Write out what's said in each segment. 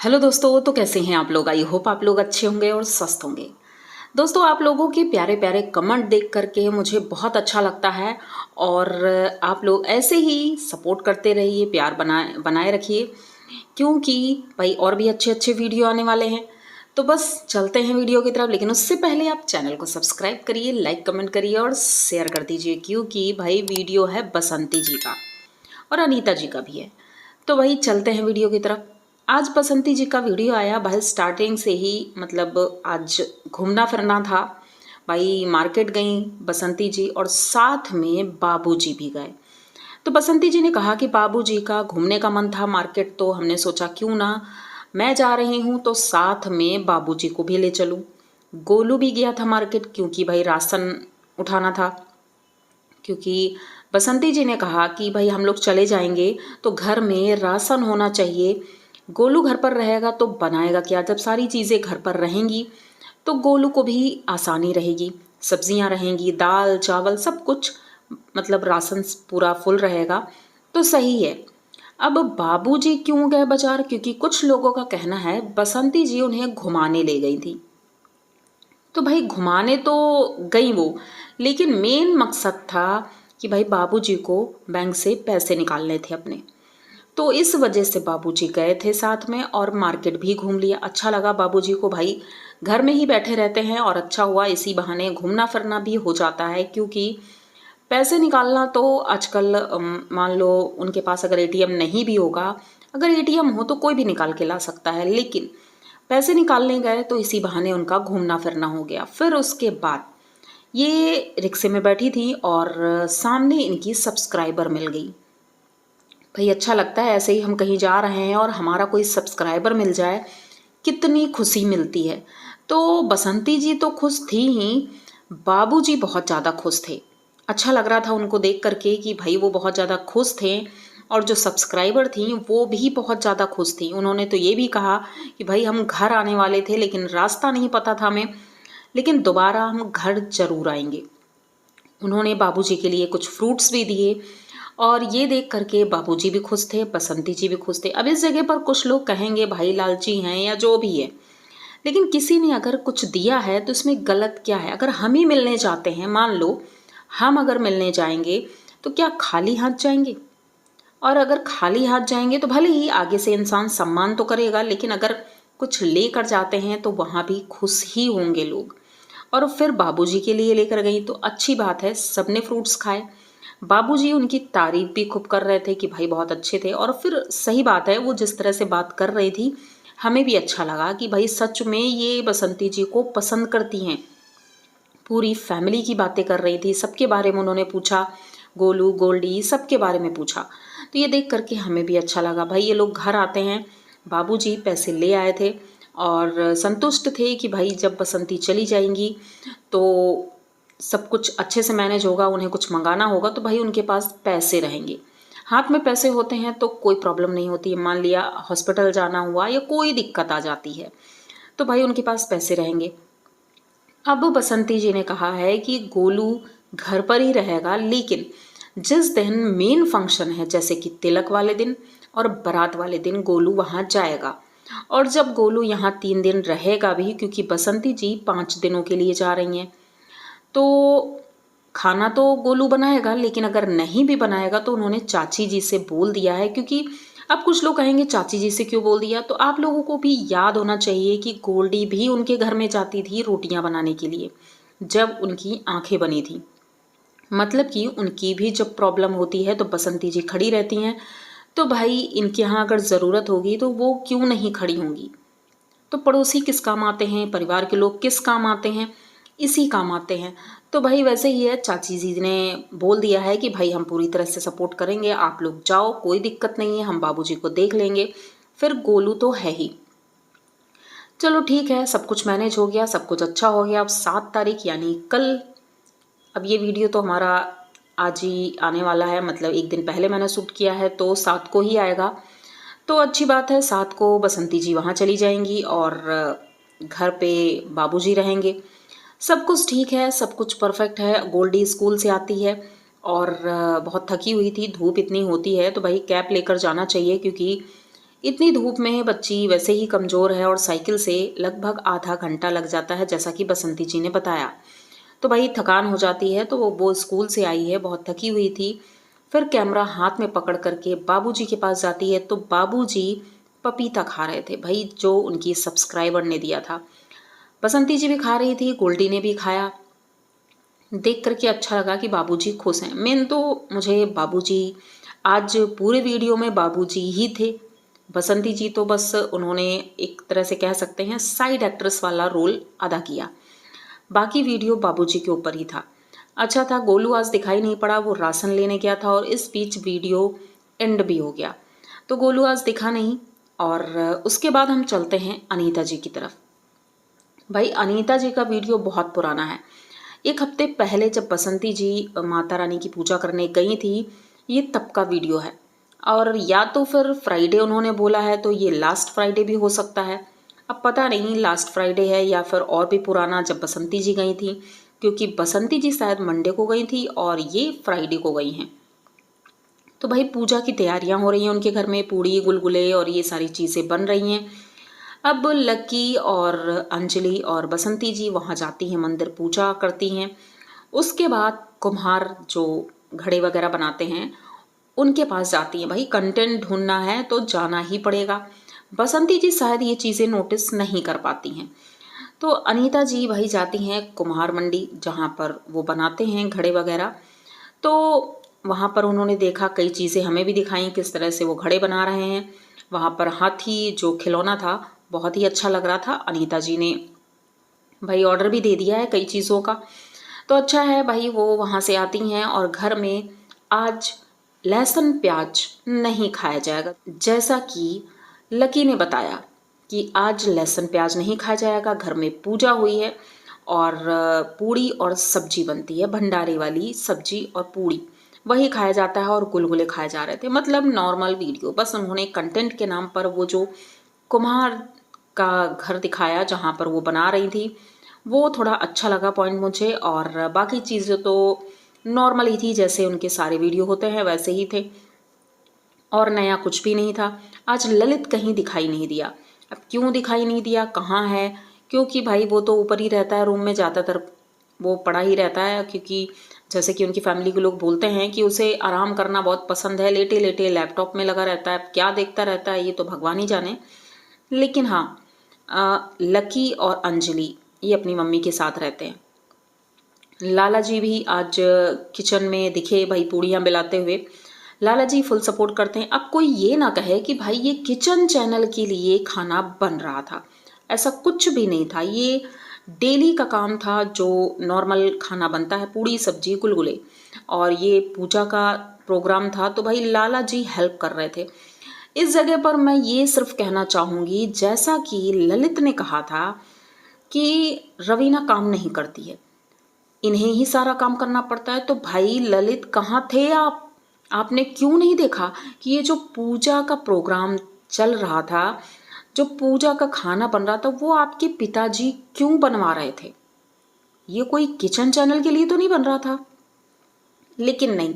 Hello दोस्तों, तो कैसे हैं आप लोग। आई होप आप लोग अच्छे होंगे और स्वस्थ होंगे। दोस्तों, आप लोगों के प्यारे प्यारे कमेंट देख करके मुझे बहुत अच्छा लगता है और आप लोग ऐसे ही सपोर्ट करते रहिए, प्यार बनाए बनाए रखिए, क्योंकि भाई और भी अच्छे अच्छे वीडियो आने वाले हैं। तो बस चलते हैं वीडियो की तरफ, लेकिन उससे पहले आप चैनल को सब्सक्राइब करिए, लाइक कमेंट करिए और शेयर कर दीजिए, क्योंकि भाई वीडियो है बसंती जी का और अनीता जी का भी है। तो वही चलते हैं वीडियो की तरफ। आज बसंती जी का वीडियो आया भाई, स्टार्टिंग से ही मतलब आज घूमना फिरना था भाई। मार्केट गई बसंती जी और साथ में बाबूजी भी गए। तो बसंती जी ने कहा कि बाबूजी का घूमने का मन था मार्केट, तो हमने सोचा क्यों ना मैं जा रही हूँ तो साथ में बाबूजी को भी ले चलूँ। गोलू भी गया था मार्केट, क्योंकि भाई राशन उठाना था। क्योंकि बसंती जी ने कहा कि भाई हम लोग चले जाएंगे तो घर में राशन होना चाहिए। गोलू घर पर रहेगा तो बनाएगा क्या, जब सारी चीज़ें घर पर रहेंगी तो गोलू को भी आसानी रहेगी, सब्जियां रहेंगी, दाल चावल सब कुछ, मतलब राशन पूरा फुल रहेगा तो सही है। अब बाबूजी क्यों गए बाजार, क्योंकि कुछ लोगों का कहना है बसंती जी उन्हें घुमाने ले गई थी। तो भाई घुमाने तो गई वो, लेकिन मेन मकसद था कि भाई बाबूजी को बैंक से पैसे निकालने थे अपने। तो इस वजह से बाबूजी गए थे साथ में और मार्केट भी घूम लिया। अच्छा लगा बाबूजी को, भाई घर में ही बैठे रहते हैं और अच्छा हुआ इसी बहाने घूमना फिरना भी हो जाता है। क्योंकि पैसे निकालना तो आजकल मान लो उनके पास अगर एटीएम नहीं भी होगा, अगर एटीएम हो तो कोई भी निकाल के ला सकता है, लेकिन पैसे निकालने गए तो इसी बहाने उनका घूमना फिरना हो गया। फिर उसके बाद ये रिक्शे में बैठी थी और सामने इनकी सब्सक्राइबर मिल गई। भाई अच्छा लगता है ऐसे ही, हम कहीं जा रहे हैं और हमारा कोई सब्सक्राइबर मिल जाए, कितनी खुशी मिलती है। तो बसंती जी तो खुश थी ही, बाबूजी बहुत ज़्यादा खुश थे। अच्छा लग रहा था उनको देख करके कि भाई वो बहुत ज़्यादा खुश थे, और जो सब्सक्राइबर थी वो भी बहुत ज़्यादा खुश थी। उन्होंने तो ये भी कहा कि भाई हम घर आने वाले थे लेकिन रास्ता नहीं पता था हमें, लेकिन दोबारा हम घर जरूर आएंगे। उन्होंने बाबूजी के लिए कुछ फ्रूट्स भी दिए और ये देख करके बाबूजी भी खुश थे, बसंती जी भी खुश थे। अब इस जगह पर कुछ लोग कहेंगे भाई लालची हैं या जो भी है, लेकिन किसी ने अगर कुछ दिया है तो इसमें गलत क्या है। अगर हम ही मिलने जाते हैं, मान लो हम अगर मिलने जाएंगे तो क्या खाली हाथ जाएंगे? और अगर खाली हाथ जाएंगे तो भले ही आगे से इंसान सम्मान तो करेगा, लेकिन अगर कुछ लेकर जाते हैं तो वहाँ भी खुश ही होंगे लोग। और फिर बाबूजी के लिए लेकर गई तो अच्छी बात है, सबने फ्रूट्स खाए। बाबूजी उनकी तारीफ भी खूब कर रहे थे कि भाई बहुत अच्छे थे। और फिर सही बात है, वो जिस तरह से बात कर रही थी हमें भी अच्छा लगा कि भाई सच में ये बसंती जी को पसंद करती हैं। पूरी फैमिली की बातें कर रही थी, सबके बारे में उन्होंने पूछा, गोलू गोल्डी सबके बारे में पूछा। तो ये देख करके हमें भी अच्छा लगा। भाई ये लोग घर आते हैं, बाबूजी पैसे ले आए थे और संतुष्ट थे कि भाई जब बसंती चली जाएंगी तो सब कुछ अच्छे से मैनेज होगा, उन्हें कुछ मंगाना होगा तो भाई उनके पास पैसे रहेंगे। हाथ में पैसे होते हैं तो कोई प्रॉब्लम नहीं होती है। मान लिया हॉस्पिटल जाना हुआ या कोई दिक्कत आ जाती है तो भाई उनके पास पैसे रहेंगे। अब बसंती जी ने कहा है कि गोलू घर पर ही रहेगा, लेकिन जिस दिन मेन फंक्शन है जैसे कि तिलक वाले दिन और बारात वाले दिन गोलू वहां जाएगा। और जब गोलू यहाँ 3 दिन रहेगा भी, क्योंकि बसंती जी 5 दिनों के लिए जा रही हैं, तो खाना तो गोलू बनाएगा, लेकिन अगर नहीं भी बनाएगा तो उन्होंने चाची जी से बोल दिया है। क्योंकि अब कुछ लोग कहेंगे चाची जी से क्यों बोल दिया, तो आप लोगों को भी याद होना चाहिए कि गोल्डी भी उनके घर में जाती थी रोटियां बनाने के लिए जब उनकी आंखें बनी थी। मतलब कि उनकी भी जब प्रॉब्लम होती है तो बसंती जी खड़ी रहती हैं। तो भाई इनके यहाँ अगर ज़रूरत होगी तो वो क्यों नहीं खड़ी होंगी। तो पड़ोसी किस काम आते हैं, परिवार के लोग किस काम आते हैं, इसी काम आते हैं। तो भाई वैसे ही है, चाची जी ने बोल दिया है कि भाई हम पूरी तरह से सपोर्ट करेंगे, आप लोग जाओ कोई दिक्कत नहीं है, हम बाबूजी को देख लेंगे। फिर गोलू तो है ही। चलो ठीक है, सब कुछ मैनेज हो गया, सब कुछ अच्छा हो गया। अब 7 तारीख यानी कल, अब ये वीडियो तो हमारा आज ही आने वाला है, मतलब एक दिन पहले मैंने शूट किया है तो 7 को ही आएगा। तो अच्छी बात है, 7 को बसंती जी वहाँ चली जाएंगी और घर पे बाबूजी रहेंगे। सब कुछ ठीक है, सब कुछ परफेक्ट है। गोल्डी स्कूल से आती है और बहुत थकी हुई थी, धूप इतनी होती है तो भाई कैप लेकर जाना चाहिए, क्योंकि इतनी धूप में बच्ची वैसे ही कमज़ोर है और साइकिल से लगभग आधा घंटा लग जाता है, जैसा कि बसंती जी ने बताया। तो भाई थकान हो जाती है, तो वो स्कूल से आई है, बहुत थकी हुई थी। फिर कैमरा हाथ में पकड़ करके बाबूजी के पास जाती है, तो बाबूजी पपीता खा रहे थे भाई, जो उनकी सब्सक्राइबर ने दिया था। बसंती जी भी खा रही थी, गोल्डी ने भी खाया। देख करके अच्छा लगा कि बाबूजी खुश हैं। मेन तो मुझे बाबूजी, आज पूरे वीडियो में बाबूजी ही थे। बसंती जी तो बस उन्होंने एक तरह से कह सकते हैं साइड एक्ट्रेस वाला रोल अदा किया। बाकी वीडियो बाबूजी के ऊपर ही था। अच्छा था गोलू आज दिखाई नहीं पड़ा, वो राशन लेने गया था और इस बीच वीडियो एंड भी हो गया, तो गोलू आज दिखा नहीं। और उसके बाद हम चलते हैं अनीता जी की तरफ। भाई अनीता जी का वीडियो बहुत पुराना है। एक हफ्ते पहले जब बसंती जी माता रानी की पूजा करने गई थी, ये तब का वीडियो है। और या तो फिर फ्राइडे उन्होंने बोला है, तो ये लास्ट फ्राइडे भी हो सकता है। अब पता नहीं लास्ट फ्राइडे है या फिर और भी पुराना जब बसंती जी गई थी, क्योंकि बसंती जी शायद मंडे को गई थी और ये फ्राइडे को गई हैं। तो भाई पूजा की तैयारियां हो रही हैं उनके घर में, पूड़ी गुलगुले और ये सारी चीज़ें बन रही हैं। अब लक्की और अंजलि और बसंती जी वहाँ जाती हैं, मंदिर पूजा करती हैं। उसके बाद कुम्हार जो घड़े वगैरह बनाते हैं उनके पास जाती हैं। भाई कंटेंट ढूंढना है तो जाना ही पड़ेगा। बसंती जी शायद ये चीज़ें नोटिस नहीं कर पाती हैं। तो अनीता जी भाई जाती हैं कुम्हार मंडी, जहाँ पर वो बनाते हैं घड़े वगैरह। तो वहाँ पर उन्होंने देखा, कई चीज़ें हमें भी दिखाई किस तरह से वो घड़े बना रहे हैं। वहाँ पर हाथी जो खिलौना था बहुत ही अच्छा लग रहा था। अनीता जी ने भाई ऑर्डर भी दे दिया है कई चीज़ों का, तो अच्छा है भाई। वो वहाँ से आती हैं और घर में आज लहसुन प्याज नहीं खाया जाएगा, जैसा कि लकी ने बताया कि आज लहसुन प्याज नहीं खाया जाएगा। घर में पूजा हुई है और पूड़ी और सब्जी बनती है, भंडारे वाली सब्जी और पूड़ी, वही खाया जाता है और गुलगुले खाए जा रहे थे। मतलब नॉर्मल वीडियो, बस उन्होंने कंटेंट के नाम पर वो जो कुम्हार का घर दिखाया जहाँ पर वो बना रही थी, वो थोड़ा अच्छा लगा पॉइंट मुझे। और बाकी चीज़ें तो नॉर्मल ही थी, जैसे उनके सारे वीडियो होते हैं वैसे ही थे और नया कुछ भी नहीं था। आज ललित कहीं दिखाई नहीं दिया। अब क्यों दिखाई नहीं दिया, कहाँ है? क्योंकि भाई वो तो ऊपर ही रहता है रूम में, ज़्यादातर वो पड़ा ही रहता है। क्योंकि जैसे कि उनकी फैमिली के लोग बोलते हैं कि उसे आराम करना बहुत पसंद है, लेटे लेटे लैपटॉप में लगा रहता है। क्या देखता रहता है ये तो भगवान ही जाने। लेकिन हाँ, लकी और अंजलि ये अपनी मम्मी के साथ रहते हैं। लाला जी भी आज किचन में दिखे भाई, पूड़ियाँ बेलाते हुए। लाला जी फुल सपोर्ट करते हैं। अब कोई ये ना कहे कि भाई ये किचन चैनल के लिए खाना बन रहा था, ऐसा कुछ भी नहीं था। ये डेली का काम था, जो नॉर्मल खाना बनता है, पूड़ी सब्जी गुलगुले, और ये पूजा का प्रोग्राम था, तो भाई लाला जी हेल्प कर रहे थे। इस जगह पर मैं ये सिर्फ कहना चाहूँगी, जैसा कि ललित ने कहा था कि रवीना काम नहीं करती है, इन्हें ही सारा काम करना पड़ता है। तो भाई ललित कहाँ थे आप? आपने क्यों नहीं देखा कि ये जो पूजा का प्रोग्राम चल रहा था, जो पूजा का खाना बन रहा था, वो आपके पिताजी क्यों बनवा रहे थे? ये कोई किचन चैनल के लिए तो नहीं बन रहा था। लेकिन नहीं,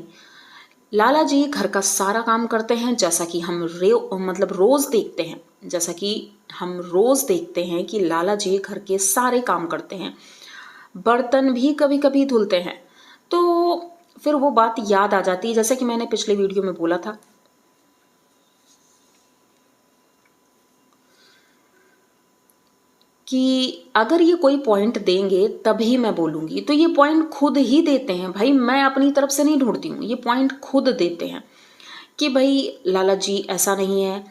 लाला जी घर का सारा काम करते हैं, जैसा कि हम रोज़ देखते हैं। जैसा कि हम रोज़ देखते हैं कि लाला जी घर के सारे काम करते हैं, बर्तन भी कभी कभी धुलते हैं। तो फिर वो बात याद आ जाती है, जैसे कि मैंने पिछले वीडियो में बोला था कि अगर ये कोई पॉइंट देंगे तभी मैं बोलूँगी, तो ये पॉइंट खुद ही देते हैं भाई, मैं अपनी तरफ से नहीं ढूंढती हूँ, ये पॉइंट खुद देते हैं कि भाई लाला जी ऐसा नहीं है,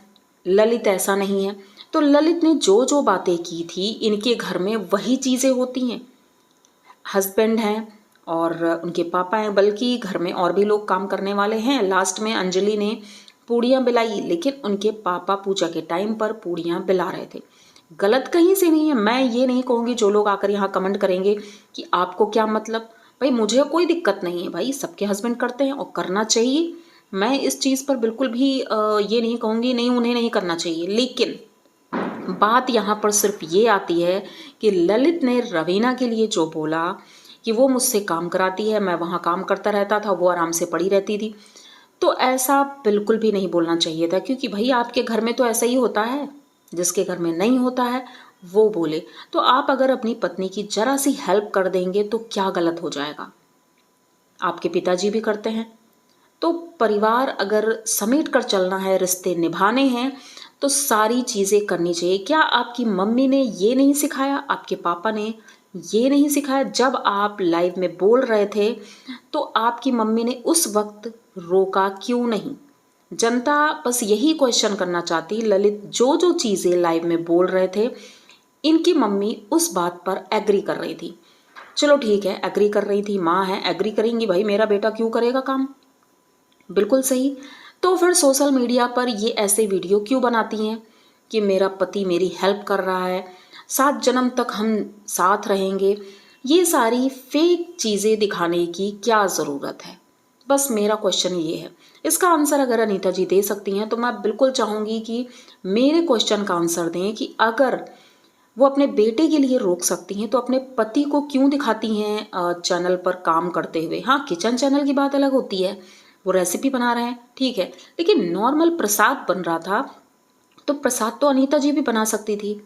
ललित ऐसा नहीं है। तो ललित ने जो जो बातें की थी, इनके घर में वही चीज़ें होती हैं। हस्बैंड हैं और उनके पापा हैं, बल्कि घर में और भी लोग काम करने वाले हैं। लास्ट में अंजलि ने पूड़ियाँ बिलाई, लेकिन उनके पापा पूजा के टाइम पर पूड़ियाँ बिला रहे थे। गलत कहीं से नहीं है। मैं ये नहीं कहूँगी, जो लोग आकर यहाँ कमेंट करेंगे कि आपको क्या मतलब, भाई मुझे कोई दिक्कत नहीं है, भाई सबके हस्बैंड करते हैं और करना चाहिए। मैं इस चीज़ पर बिल्कुल भी ये नहीं कहूँगी नहीं उन्हें नहीं करना चाहिए। लेकिन बात यहाँ पर सिर्फ ये आती है कि ललित ने रवीना के लिए जो बोला कि वो मुझसे काम कराती है, मैं वहाँ काम करता रहता था, वो आराम से पड़ी रहती थी। तो ऐसा बिल्कुल भी नहीं बोलना चाहिए था, क्योंकि भाई आपके घर में तो ऐसा ही होता है, जिसके घर में नहीं होता है वो बोले। तो आप अगर अपनी पत्नी की जरा सी हेल्प कर देंगे तो क्या गलत हो जाएगा? आपके पिताजी भी करते हैं। तो परिवार अगर समेट कर चलना है, रिश्ते निभाने हैं, तो सारी चीज़ें करनी चाहिए। क्या आपकी मम्मी ने ये नहीं सिखाया, आपके पापा ने ये नहीं सिखाया? जब आप लाइव में बोल रहे थे तो आपकी मम्मी ने उस वक्त रोका क्यों नहीं? जनता बस यही क्वेश्चन करना चाहती, ललित जो जो चीज़ें लाइव में बोल रहे थे इनकी मम्मी उस बात पर एग्री कर रही थी। चलो ठीक है, एग्री कर रही थी, माँ है, एग्री करेंगी, भाई मेरा बेटा क्यों करेगा काम, बिल्कुल सही। तो फिर सोशल मीडिया पर ये ऐसे वीडियो क्यों बनाती हैं कि मेरा पति मेरी हेल्प कर रहा है, 7 जन्म तक हम साथ रहेंगे? ये सारी फेक चीज़ें दिखाने की क्या ज़रूरत है? बस मेरा क्वेश्चन ये है। इसका आंसर अगर अनीता जी दे सकती हैं तो मैं बिल्कुल चाहूँगी कि मेरे क्वेश्चन का आंसर दें कि अगर वो अपने बेटे के लिए रोक सकती हैं तो अपने पति को क्यों दिखाती हैं चैनल पर काम करते हुए? हाँ, किचन चैनल की बात अलग होती है, वो रेसिपी बना रहे हैं, ठीक है, लेकिन नॉर्मल प्रसाद बन रहा था तो प्रसाद तो अनीता जी भी बना सकती थी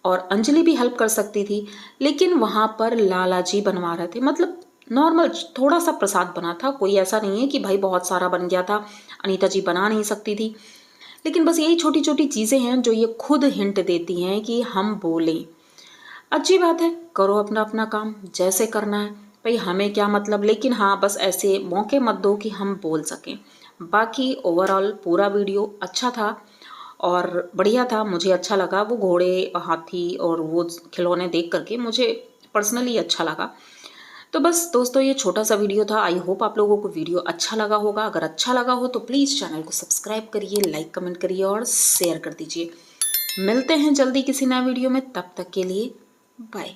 और अंजलि भी हेल्प कर सकती थी, लेकिन वहाँ पर लाला जी बनवा रहे थे। मतलब नॉर्मल थोड़ा सा प्रसाद बना था, कोई ऐसा नहीं है कि भाई बहुत सारा बन गया था, अनीता जी बना नहीं सकती थी। लेकिन बस यही छोटी छोटी चीज़ें हैं जो ये खुद हिंट देती हैं कि हम बोलें। अच्छी बात है, करो अपना अपना काम जैसे करना है, भाई हमें क्या मतलब। लेकिन हाँ, बस ऐसे मौके मत दो कि हम बोल सकें। बाकी ओवरऑल पूरा वीडियो अच्छा था और बढ़िया था, मुझे अच्छा लगा। वो घोड़े, हाथी और वो खिलौने देख करके मुझे पर्सनली अच्छा लगा। तो बस दोस्तों, ये छोटा सा वीडियो था। आई होप आप लोगों को वीडियो अच्छा लगा होगा। अगर अच्छा लगा हो तो प्लीज़ चैनल को सब्सक्राइब करिए, लाइक कमेंट करिए और शेयर कर दीजिए। मिलते हैं जल्दी किसी नए वीडियो में, तब तक के लिए बाय।